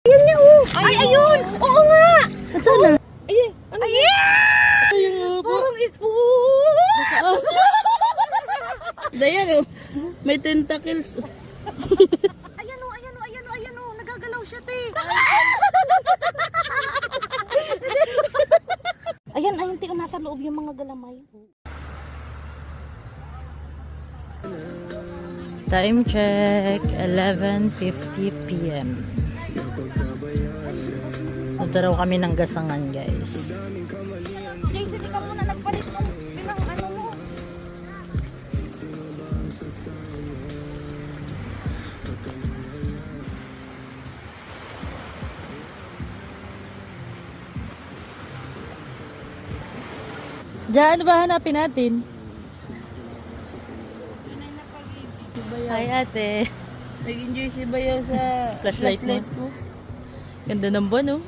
Ayun niya, oh. Ay, ayun. Oo nga. Saan na? Ay, ano yan? Ayun nga po. Parang, Dayan oh. May tentacles. ayan oh, ayan oh, ayan oh, ayan oh. Nagagalaw siya, te. Ayan, ayun, te. Nasa loob yung mga galamay. Time check, 11:50 PM. Punta raw kami ng Gasangan, guys. Jason, di ka muna nagpalit ng bilang ano mo. Diyan, ano ba hanapin natin? Hi, ate. Nag-enjoy si Bayaw sa Flashlight mo. ko. Ganda ng buwan, oh.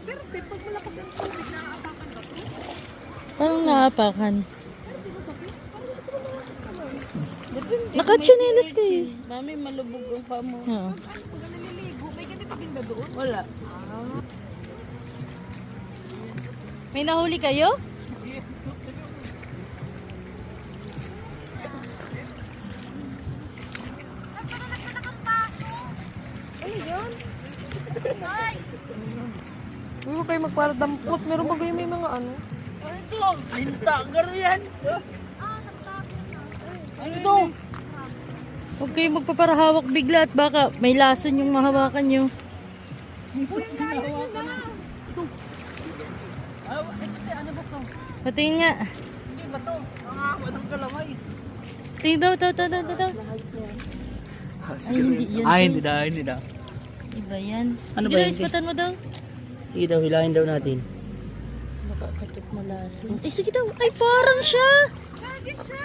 Pero, te, pag malakas ang tubig, naaapakan ba ito? Parang naapakan. Depende. Nakachinelas ka eh. Mami, malubog ang paa mo. Oo. Pag naliligo, may ganito din ba doon? Wala. May nahuli kayo? Huwag kayo magparadampot. Meron ba kayo may mga ano? Ano ito? Linta. Garo yan. Ano ito? Huwag kayo magpaparahawak bigla at baka may lason yung mahawakan nyo. Ano ba ito? Patingin nga. Hindi ba ito? Ang hawa ng kalamay. Tingin daw. Ay, hindi yan. Hindi daw. Iba yan. Ano Sige ba daw, yan, ispatan mo daw. Sige daw, hilahin daw natin. Baka katok malason. Ay, sige daw. Ay, parang siya. Lagi siya.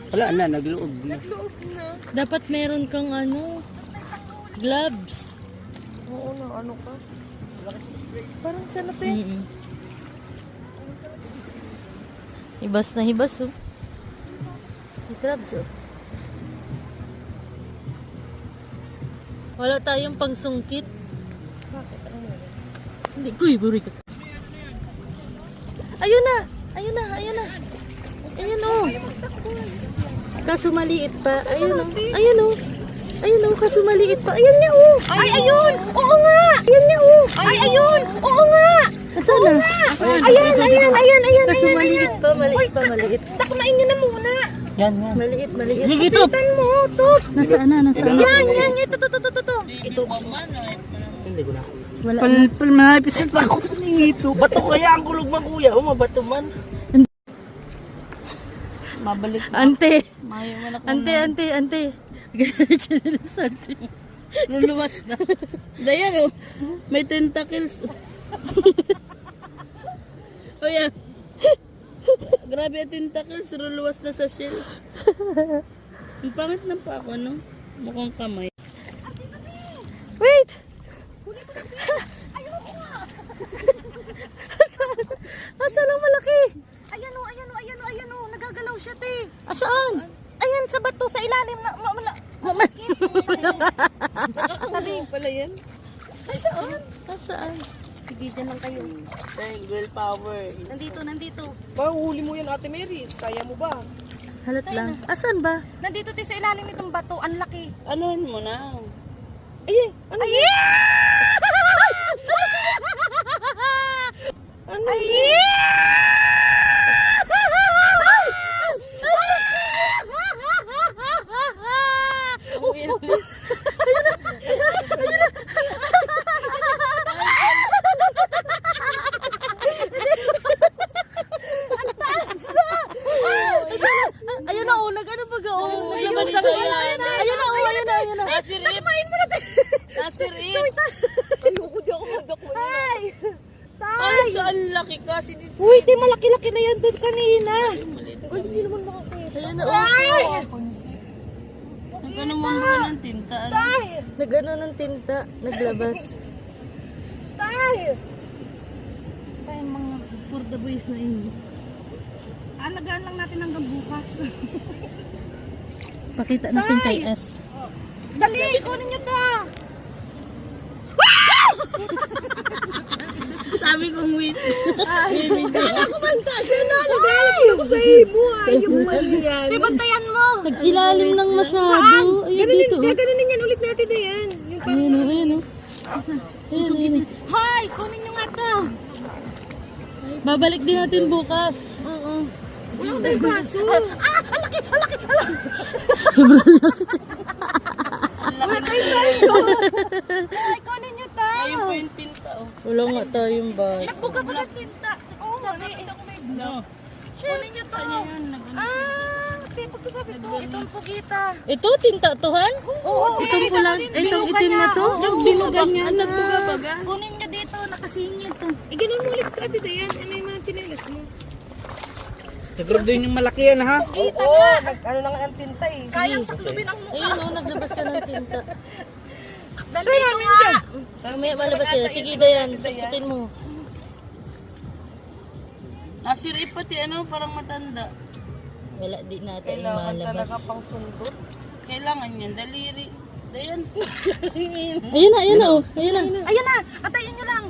Wala na, nagloob na. Nagloob na. Dapat meron kang ano, gloves. Oo na, ano ka? Parang sana te. Mm-mm. Hibas na hibas, oh. May crabs, oh. Wala tayong pangsungkit. Hindi ko iburi ka. Ayun na! Ayun, oh. Kaso maliit pa. Ayun, oh. Ayun, oh. Kaso maliit pa. Ayun niya, oh. Ay, ayun! Oo nga! Ayun niya, oh. Ay, ayun! Oo nga! Nasaan na? Ayan! Kaso maliit pa. Maliit. Takmain niyo na muna. Yan. Maliit. Sige ito! Tan mo, tut. Nasaan na? Yan, ito. Ito pa man. Hindi ko na. Wala na. Manapis na ako ng ito. Bato kaya ang kulog man kuya. O, mabato man. Mabalik na. Ante. Mayo man ako. Ante. Chinelas ante. Luluwas na. Dayan oh. May tentacles. Oh yeah. Grabe ang tentacles. Luluwas na sa shell. Ang pangit ng pa ako, no? Mukhang kamay. Wait! Asan ang malaki? Ayan o. Nagagalaw siya, te. Asaan? Ayan, sa bato, sa ilalim na. Sabi pala yan. Asaan? Sige, dyan lang kayo. Dahil girl power. Nandito. Mahuli mo yun, Ate Mary. Kaya mo ba? Halat lang. Asan ba? Nandito, te, sa ilalim nitong bato. Ang laki. Anuhin mo na. Ay, ano Ay! yan? Ano Ay! Ayun na, oh. Nag-ano ba ga? Oh, Ayun, naglabas dito na. yan. Ayun na. Nasirip! Nasirip! Ayoko di ako madako na. Ay! Ay, saan laki kasi dito. Uy, te, malaki-laki na yan doon kanina. Ay, hindi naman makakita. Ayun na. Ay! Nagano mo ba ng tinta? Ano? Tay! Nag-ano ng tinta. Naglabas. Tay! Tayo mga for the boys na ini. alagaan lang natin hanggang bukas. Pakita natin kay S. Dali, kunin nyo to! Sabi kong wait. Kala ko banta siya na. Nagalit ako sa imo. Ayaw mo yan. Di bantayan mo! Nag-ilalim lang masyado. Ayun dito. Gaganunin yan ulit natin na yan. Yung parang Ayun o, ayun o. Susugin. Hoy, kunin nyo nga to! Babalik din natin bukas. Oo. walang tayong baso. Wala tayong baso. Ay, kunin nyo to! Ayun po yung tinta. Wala nga tayong bus. Nagbuga pa ng tinta. Oo, nakita ko may vlog. Kunin nyo to! Pagkasabi ko. Itong pugita. Ito, tinta tohan? Oo, Itong pula, itong itim na to? Yung binugan niya na. Nagbuga-baga. Kunin nyo dito, nakasingit to. Ganun mo ulit ka dito yan. Ano yung mga chinelas mo? Siguro din yung malaki yan ha. Oo, ano na nga ang tinta eh. Kayang saklubin ang mukha. Ayun o, naglabas siya ng tinta. Dito nga! Mamaya malabas sila. Sige, Dayan, saksakin mo. Nasiri pati ano, parang matanda. Wala, di natin Kailangan malabas. talaga pang sundot. Kailangan yan, daliri. Dayan. Ayun na, ayun na o. Ayun na. Ayan na, atayin nyo lang.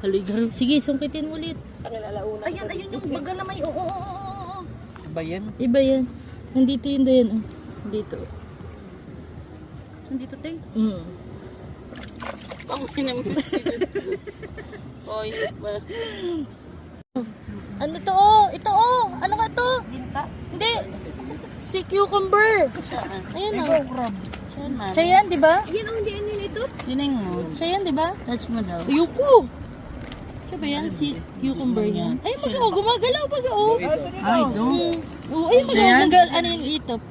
Haloy-garo. Sige, sungkitin mo ulit. Ayan, ayun yung baga na may oo. Ba yan? Iba yan. Nandito yun, Dayan. Oh. Dito. Nandito tayo. Mm. Pangin naman. Oy, Ano to oh? Ito oh! Ano nga to? Tinta? Hindi. Si cucumber. Ayun oh. Siyan man. Siya yan, di ba? Yan ang hindi ano yun ito? Sineng mo. Siya yan, di ba? Touch mo daw. Ayoko. Siya ba yan? Si cucumber yan? Ay, mag-o. Gumagalaw pag-o. Ay, do. Oo, ay, mag-o. Ano yung itop?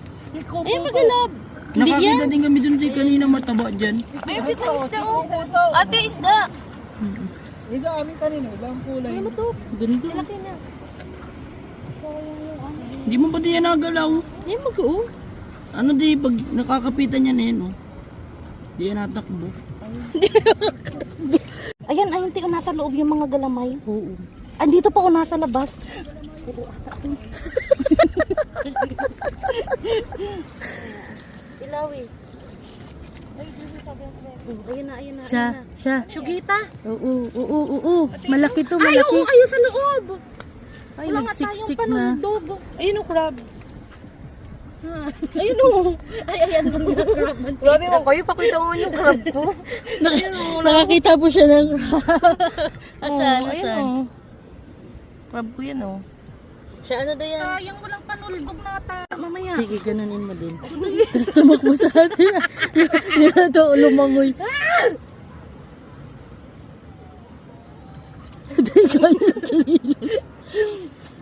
Ay, magalab. Hindi yan. Nakakita din kami dun kanina mataba dyan. Ay, ito isda oh. Ate, isda. Ano mo to? Ganda. Laki na. Hindi mo ba di yan nagalaw? Ay, mag-o. Ano di, pag nakakapitan yan oh. Di yan natakbo. Ayan, ayun tayo, nasa loob yung mga galamay. Oo. Andito pa ako nasa labas. Ilawi. Ayun na, ayun na. Siya. Shugita. Oo. Malaki to, Ay, malaki. oo, ayun sa loob. Ay, Wala nga tayong nagsiksik na. panundog. Ayun ang crab. Ayun o. Ay, ayan lang yung crab. Grabe mo kayo, pakita mo yung crab ko. Nakakita po siya ng Asan? Ayun Asan? oh. Crab ko yan oh. Siya ano daw yan? Sayang walang panulbog na mamaya. Sige, gananin mo din. Tapos tumakbo sa atin. Hindi na ito lumangoy.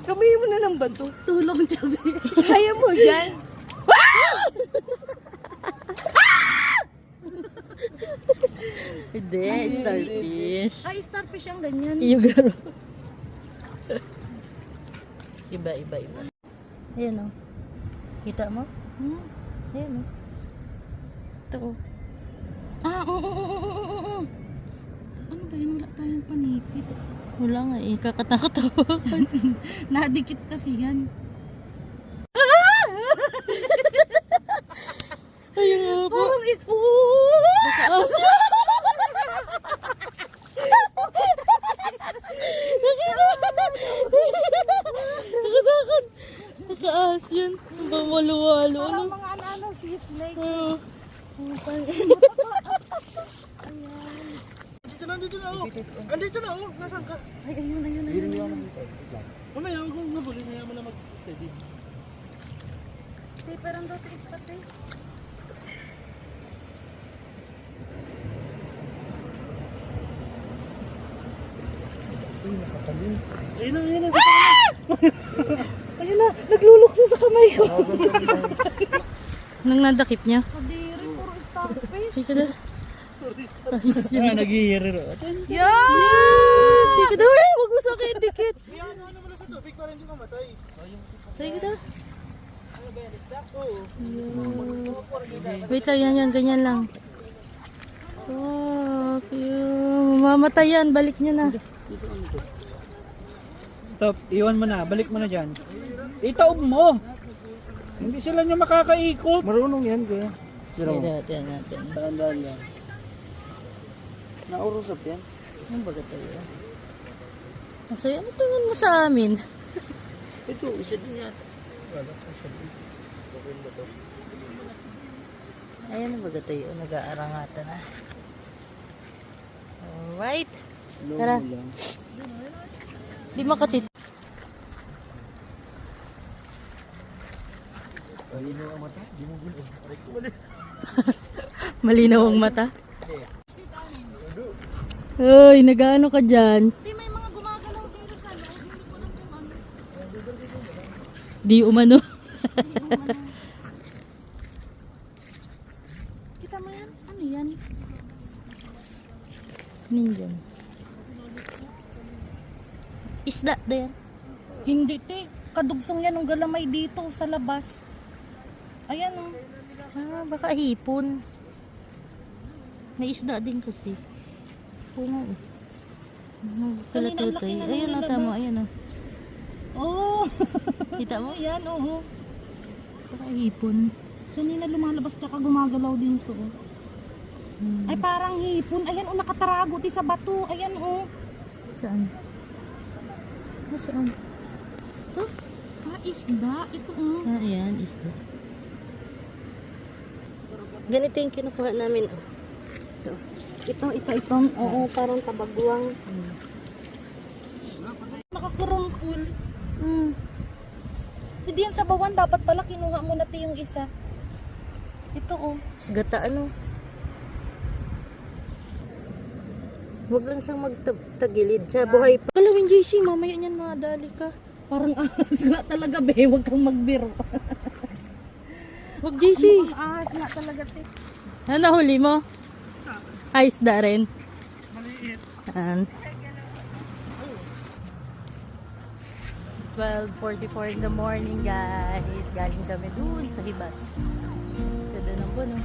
Kamay mo na ng banto. Tulong Javi. Kaya mo yan. Hindi, starfish. Ay, starfish ang ganyan. Iyugaro. Iba. Ayan o. Kita mo? Ayan o. Ito o. Oo. Ano ba yun? Wala tayong panipit. Wala nga eh. Kakatakot-tawakan. Nadikit kasi yan. Ayun nga po. Parang Nakatakot. Nakaas yan. Bawalo-walo. Ano? mga ano, sea snake. Oo. Andito na oh. Nasaan ka? Ay, ayun. Mamaya, huwag mong nabuli. Maya mo na mag-steady. Tay, parang daw tayo patay. Ayun na. Ayun na, naglulukso sa kamay ko. Nang nadakip niya. Kadiri, puro starfish. Tika na. Ayos Yan, yan. nag-i-hearer. Tika na. Ay, huwag mo sa akin. Dikit. Ano mo na sa tubig para hindi mamatay? Tika na. Ano ba yan? Isda? Oo. Wait lang, yan, ganyan lang. Oh, cute. Mamamatay yan, balik niya na. Stop, iwan mo na, balik mo na dyan. Itaob mo! Hindi sila nyo makakaikot. Marunong yan, kuya. Tignan natin. Dahan-dahan yan. Naurusap yan. Ano ba ito yun? So, ano tingin mo sa amin? Ito, isa din yan. Ayan na ba ito yun? Nag-aarangatan na. Alright. Slow Tara. mo lang. Di makatit. Malinaw ang mata. Uy, nag-ano ka dyan? May mga gumagalaw dito sa loob. Hindi ko alam kung ano. Di umano. Kita mo yan? Ano yan? Ninjan. Isda na yan. Hindi, te. Kadugsong yan ng galamay dito sa labas. Ayan, oh. Ah, baka hipon. May isda din kasi. Oo nga. Kalatutoy. Kanina, ang laki na Ayun na, nilabas. tama. Ayun na. Oh. Kita mo? Ayan, oo. Baka hipon. Kanina lumalabas tsaka gumagalaw din to. Oh. Ay, parang hipon. Ayan, oh, nakatarago di sa bato. Ayan, oh. Saan? Saan? Ah, isda. Ito, oh. Ah, ayan. Isda. Ganito yung kinukuha namin. Oh. Itong, oo, parang tabaguang. Makakurumpul. Hindi yan sa bawan. Dapat pala kinuha mo na yung isa. Ito, oh. Gata ano? Huwag lang siyang magtagilid siya. Buhay pa. Kalawin, JC. Mamaya niyan madali ka. Parang ahas nga talaga, be. Huwag kang magbiro. Huwag, JC. Ahas nga talaga, te. Ano nahuli mo? Ay, isda rin. Maliit. 12:44 in the morning, guys. Galing kami dun sa Hibas. Ganda ng puno.